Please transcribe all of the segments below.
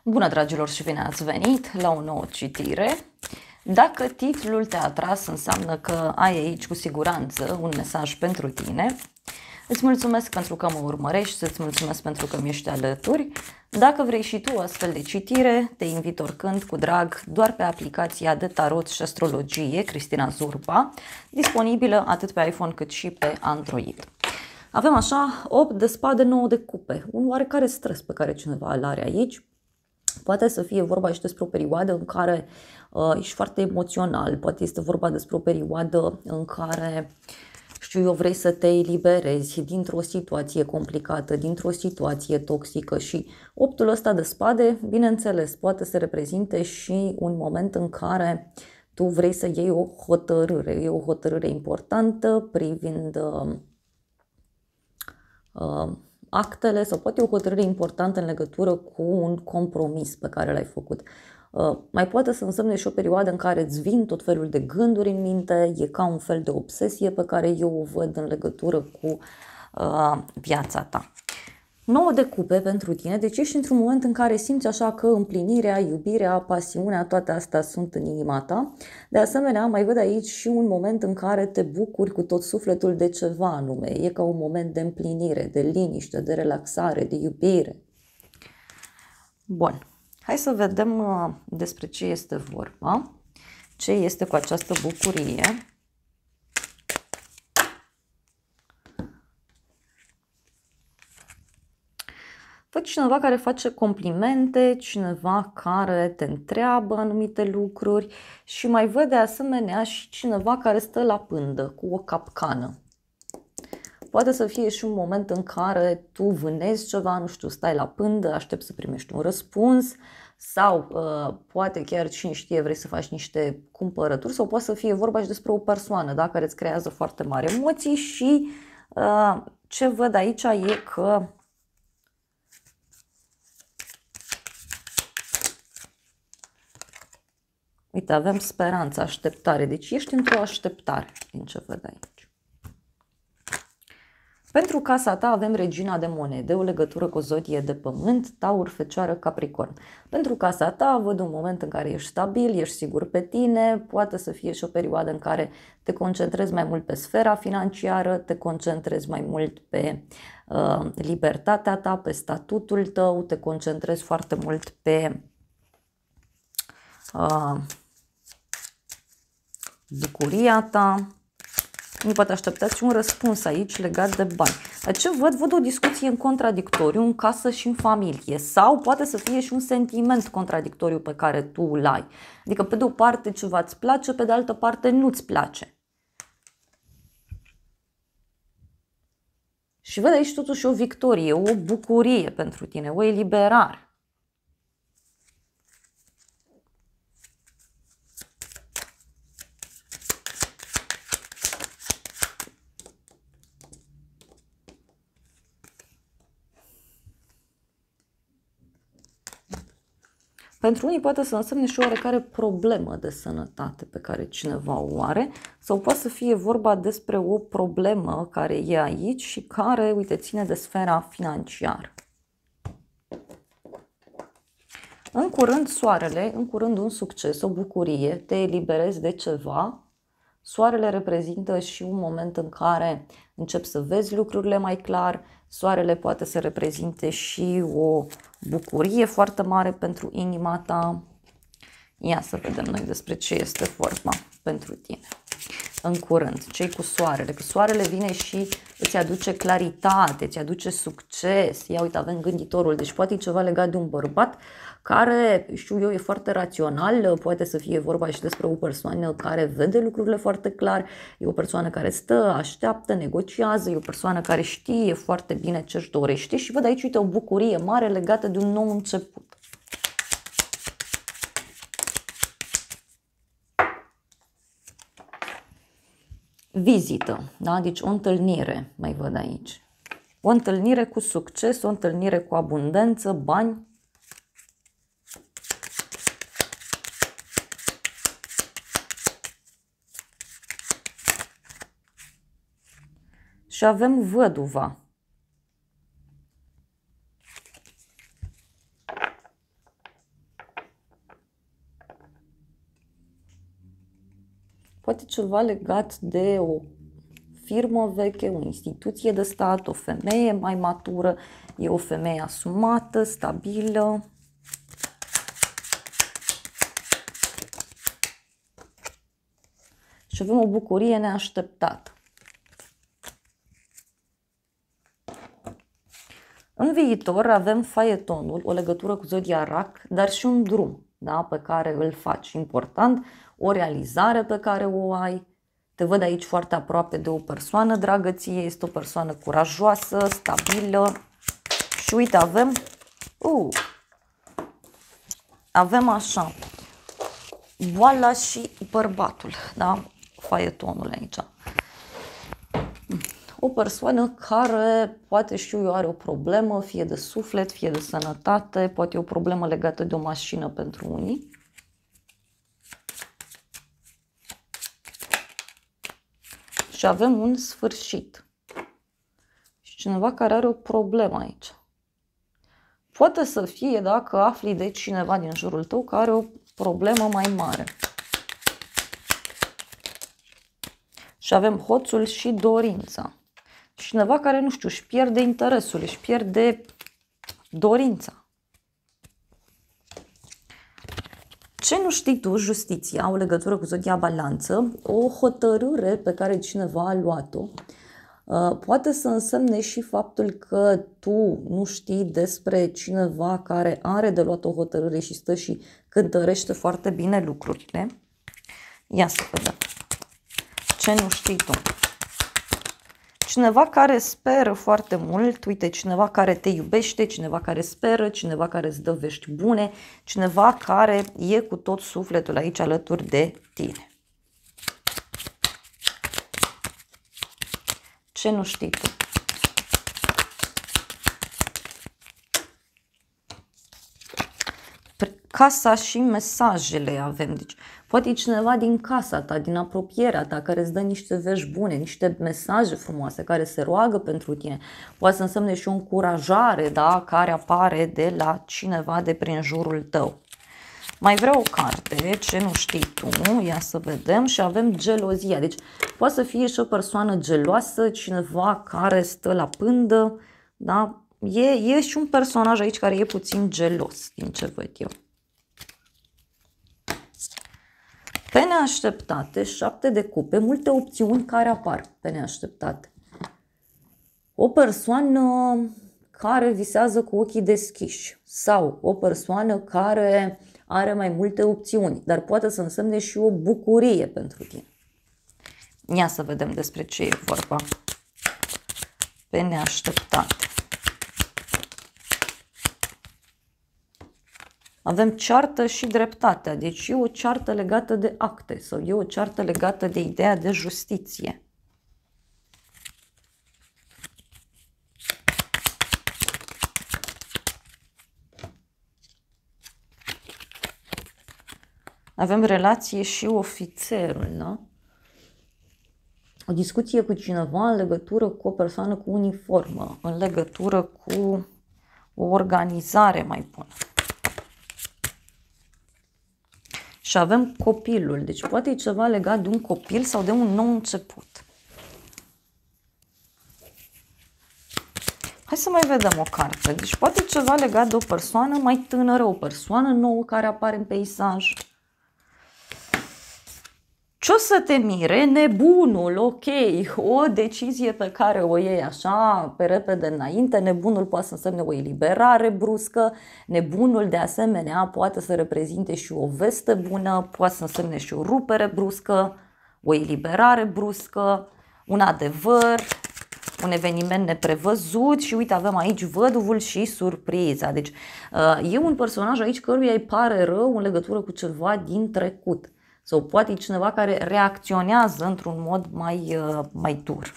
Bună, dragilor, și bine ați venit la o nouă citire. Dacă titlul te-a atras, înseamnă că ai aici cu siguranță un mesaj pentru tine. Îți mulțumesc pentru că mă urmărești, îți mulțumesc pentru că mi ești alături. Dacă vrei și tu o astfel de citire, te invit oricând cu drag doar pe aplicația de tarot și astrologie Cristina Zurba, disponibilă atât pe iPhone cât și pe Android. Avem așa 8 de spade, 9 de cupe, un oarecare stres pe care cineva îl are aici. Poate să fie vorba și despre o perioadă în care ești foarte emoțional, poate este vorba despre o perioadă în care, știu eu, vrei să te eliberezi dintr-o situație complicată, dintr-o situație toxică și optul ăsta de spade, bineînțeles, poate să reprezinte și un moment în care tu vrei să iei o hotărâre, e o hotărâre importantă privind actele sau poate o hotărâre importantă în legătură cu un compromis pe care l-ai făcut. Mai poate să însemne și o perioadă în care îți vin tot felul de gânduri în minte, e ca un fel de obsesie pe care eu o văd în legătură cu viața ta. 9 de cupe pentru tine, deci ești într-un moment în care simți așa că împlinirea, iubirea, pasiunea, toate astea sunt în inima ta. De asemenea, mai văd aici și un moment în care te bucuri cu tot sufletul de ceva anume. E ca un moment de împlinire, de liniște, de relaxare, de iubire. Bun, hai să vedem despre ce este vorba, ce este cu această bucurie. Văd cineva care face complimente, cineva care te întreabă anumite lucruri și mai văd de asemenea și cineva care stă la pândă cu o capcană. Poate să fie și un moment în care tu vânezi ceva, nu știu, stai la pândă, aștepți să primești un răspuns sau poate chiar cine știe vrei să faci niște cumpărături sau poate să fie vorba și despre o persoană, da, care îți creează foarte mari emoții și ce văd aici e că uite, avem speranță, așteptare. Deci ești într-o așteptare din ce văd aici. Pentru casa ta avem regina de monede, o legătură cu o zodie de pământ, Taur, Fecioară, Capricorn. Pentru casa ta văd un moment în care ești stabil, ești sigur pe tine, poate să fie și o perioadă în care te concentrezi mai mult pe sfera financiară, te concentrezi mai mult pe libertatea ta, pe statutul tău, te concentrezi foarte mult pe bucuria ta. Nu poate așteptați un răspuns aici legat de bani. Dar ce văd? Văd o discuție în contradictoriu în casă și în familie. Sau poate să fie și un sentiment contradictoriu pe care tu îl ai. Adică pe de o parte ceva îți place, pe de altă parte nu-ți place. Și văd aici totuși o victorie, o bucurie pentru tine, o eliberare. Pentru unii poate să însemne și o oarecare problemă de sănătate pe care cineva o are sau poate să fie vorba despre o problemă care e aici și care, uite, ține de sfera financiară. În curând soarele, în curând un succes, o bucurie, te eliberezi de ceva. Soarele reprezintă și un moment în care începi să vezi lucrurile mai clar. Soarele poate să reprezinte și o bucurie foarte mare pentru inima ta. Ia să vedem noi despre ce este vorba pentru tine. În curând, ce-i cu soarele? Că soarele vine și îți aduce claritate, îți aduce succes. Ia uite, avem gânditorul, deci poate e ceva legat de un bărbat care, știu eu, e foarte rațional, poate să fie vorba și despre o persoană care vede lucrurile foarte clar, e o persoană care stă, așteaptă, negociază, e o persoană care știe foarte bine ce își dorește și văd aici, uite, o bucurie mare legată de un nou început. Vizită, da? Deci o întâlnire, mai văd aici. O întâlnire cu succes, o întâlnire cu abundență, bani. Și avem văduva. poate ceva legat de o firmă veche, o instituție de stat, o femeie mai matură, e o femeie asumată, stabilă. Și avem o bucurie neașteptată. În viitor avem faetonul, o legătură cu zodia Rac, dar și un drum, da, pe care îl faci. Important, o realizare pe care o ai. Te văd aici foarte aproape de o persoană dragă ție, este o persoană curajoasă, stabilă. Și uite, avem așa, boala și bărbatul, da, faetonul aici. O persoană care, poate știu eu, are o problemă, fie de suflet, fie de sănătate, poate e o problemă legată de o mașină pentru unii. Și avem un sfârșit. Și cineva care are o problemă aici. Poate să fie dacă afli de cineva din jurul tău care are o problemă mai mare. Și avem hoțul și dorința. Cineva care, nu știu, își pierde interesul, își pierde dorința. Ce nu știi tu, justiția, o legătură cu zodia balanță, o hotărâre pe care cineva a luat-o, poate să însemne și faptul că tu nu știi despre cineva care are de luat o hotărâre și stă și cântărește foarte bine lucrurile. Ia să vedem. Ce nu știi tu? Cineva care speră foarte mult, uite, cineva care te iubește, cineva care speră, cineva care îți dă vești bune, cineva care e cu tot sufletul aici alături de tine. Ce nu știi tu? Casa și mesajele avem, deci poate e cineva din casa ta, din apropierea ta, care îți dă niște vești bune, niște mesaje frumoase, care se roagă pentru tine. Poate să însemne și o încurajare, da, care apare de la cineva de prin jurul tău. Mai vreau o carte, ce nu știi tu, ia să vedem, și avem gelozia. Deci poate să fie și o persoană geloasă, cineva care stă la pândă, da? E și un personaj aici care e puțin gelos, din ce văd eu. Pe neașteptate, 7 de cupe, multe opțiuni care apar pe neașteptate. O persoană care visează cu ochii deschiși sau o persoană care are mai multe opțiuni, dar poate să însemne și o bucurie pentru tine. Ia să vedem despre ce e vorba pe neașteptate. Avem ceartă și dreptatea, deci e o ceartă legată de acte sau e o ceartă legată de ideea de justiție. Avem relație și ofițerul, da? O discuție cu cineva în legătură cu o persoană cu uniformă, în legătură cu o organizare mai bună. Și avem copilul, deci poate e ceva legat de un copil sau de un nou început. Hai să mai vedem o carte. Deci poate e ceva legat de o persoană mai tânără, o persoană nouă care apare în peisaj. Ce o să te mire? Nebunul, ok, o decizie pe care o iei așa pe repede înainte, nebunul poate să însemne o eliberare bruscă, nebunul de asemenea poate să reprezinte și o veste bună, poate să însemne și o rupere bruscă, o eliberare bruscă, un adevăr, un eveniment neprevăzut și uite avem aici văduvul și surpriza. Deci e un personaj aici căruia îi pare rău în legătură cu ceva din trecut. Sau poate e cineva care reacționează într-un mod mai dur.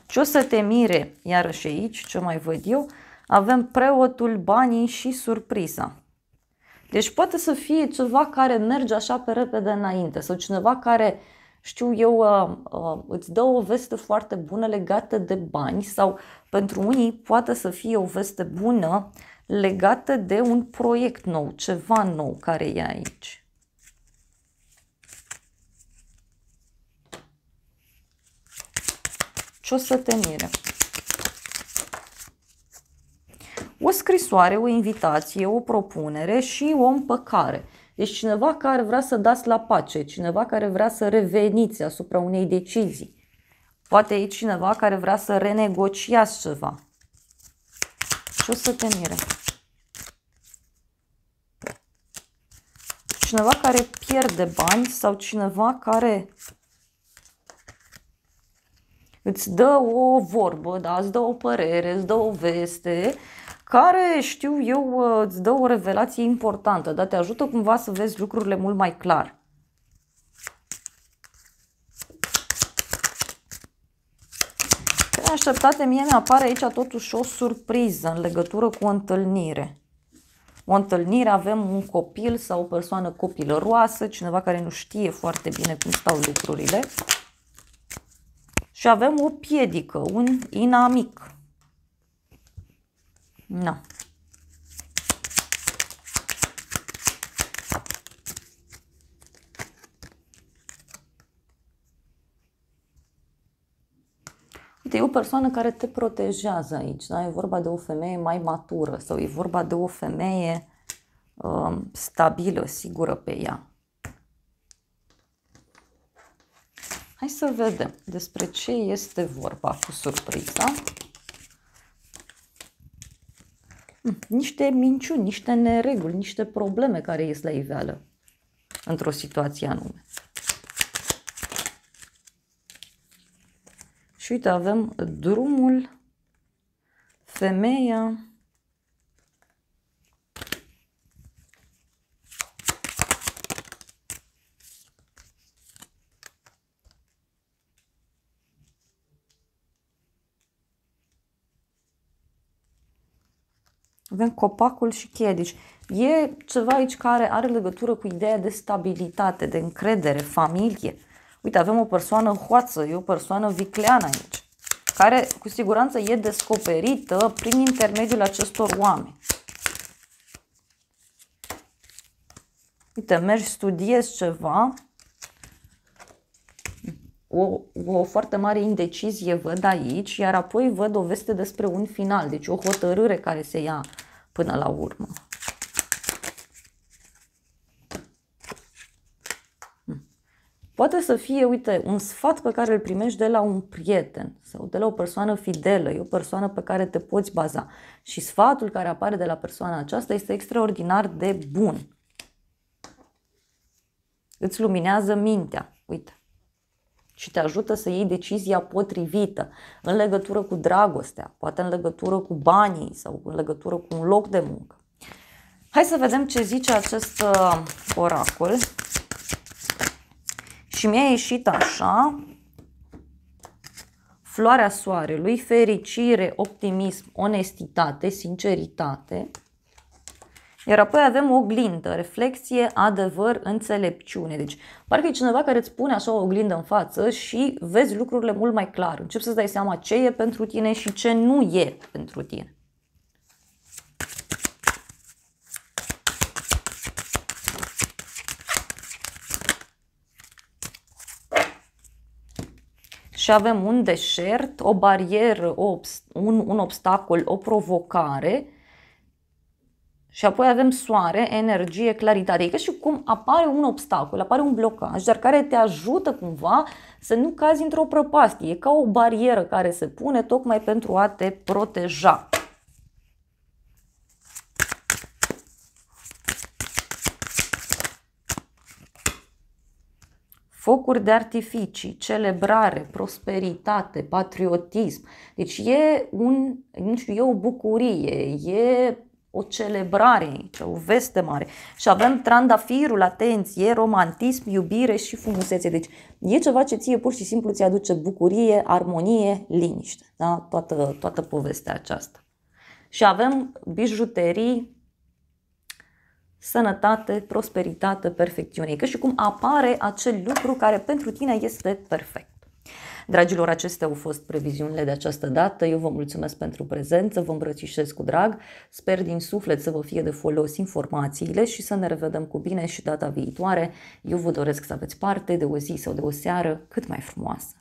Ce o să te mire, iarăși aici, ce mai văd eu, avem preotul, banii și surpriza. Deci poate să fie ceva care merge așa pe repede înainte sau cineva care, știu eu, îți dă o veste foarte bună legată de bani sau pentru unii poate să fie o veste bună legată de un proiect nou, ceva nou care e aici. Ce o să te mire? O scrisoare, o invitație, o propunere și o împăcare. Deci cineva care vrea să dați la pace, cineva care vrea să reveniți asupra unei decizii. Poate e cineva care vrea să renegociați ceva. Ce o să te mire? Cineva care pierde bani sau cineva care îți dă o vorbă, da? Îți dă o părere, îți dă o veste, care, știu eu, îți dă o revelație importantă, dar te ajută cumva să vezi lucrurile mult mai clar. Pe neașteptate, mie mi-apare aici totuși o surpriză în legătură cu o întâlnire. O întâlnire, avem un copil sau o persoană copilăroasă, cineva care nu știe foarte bine cum stau lucrurile. Și avem o piedică, un inamic. Na. Uite, e o persoană care te protejează aici, da? E vorba de o femeie mai matură sau e vorba de o femeie stabilă, sigură pe ea. Hai să vedem despre ce este vorba cu surpriza. Niște minciuni, niște nereguli, niște probleme care ies la iveală într-o situație anume. Și uite, avem drumul, femeia, avem copacul și cheia. Deci e ceva aici care are legătură cu ideea de stabilitate, de încredere, familie. Uite, avem o persoană hoață, e o persoană vicleană aici, care cu siguranță e descoperită prin intermediul acestor oameni. Uite, mergi, studiezi ceva, o foarte mare indecizie văd aici, iar apoi văd o veste despre un final, deci o hotărâre care se ia până la urmă. Poate să fie, uite, un sfat pe care îl primești de la un prieten sau de la o persoană fidelă, e o persoană pe care te poți baza. Și sfatul care apare de la persoana aceasta este extraordinar de bun. Îți luminează mintea, uite. Și te ajută să iei decizia potrivită în legătură cu dragostea, poate în legătură cu banii sau în legătură cu un loc de muncă. Hai să vedem ce zice acest oracol. Și mi-a ieșit așa: floarea soarelui, fericire, optimism, onestitate, sinceritate. Iar apoi avem oglindă, reflexie, adevăr, înțelepciune. Deci parcă e cineva care îți pune așa o oglindă în față și vezi lucrurile mult mai clar. Începi să-ți dai seama ce e pentru tine și ce nu e pentru tine. Și avem un deșert, o barieră, un obstacol, o provocare. Și apoi avem soare, energie, claritate. E ca și cum apare un obstacol, apare un blocaj, dar care te ajută cumva să nu cazi într-o prăpastie. E ca o barieră care se pune tocmai pentru a te proteja. Focuri de artificii, celebrare, prosperitate, patriotism. Deci e o bucurie, e o celebrare aici, o veste mare. Și avem trandafirul, atenție, romantism, iubire și frumusețe. Deci e ceva ce ție pur și simplu ți aduce bucurie, armonie, liniște. Da? Toată povestea aceasta. Și avem bijuterii, sănătate, prosperitate, perfecțiune. E ca și cum apare acel lucru care pentru tine este perfect. Dragilor, acestea au fost previziunile de această dată. Eu vă mulțumesc pentru prezență, vă îmbrățișez cu drag. Sper din suflet să vă fie de folos informațiile și să ne revedem cu bine și data viitoare. Eu vă doresc să aveți parte de o zi sau de o seară cât mai frumoasă.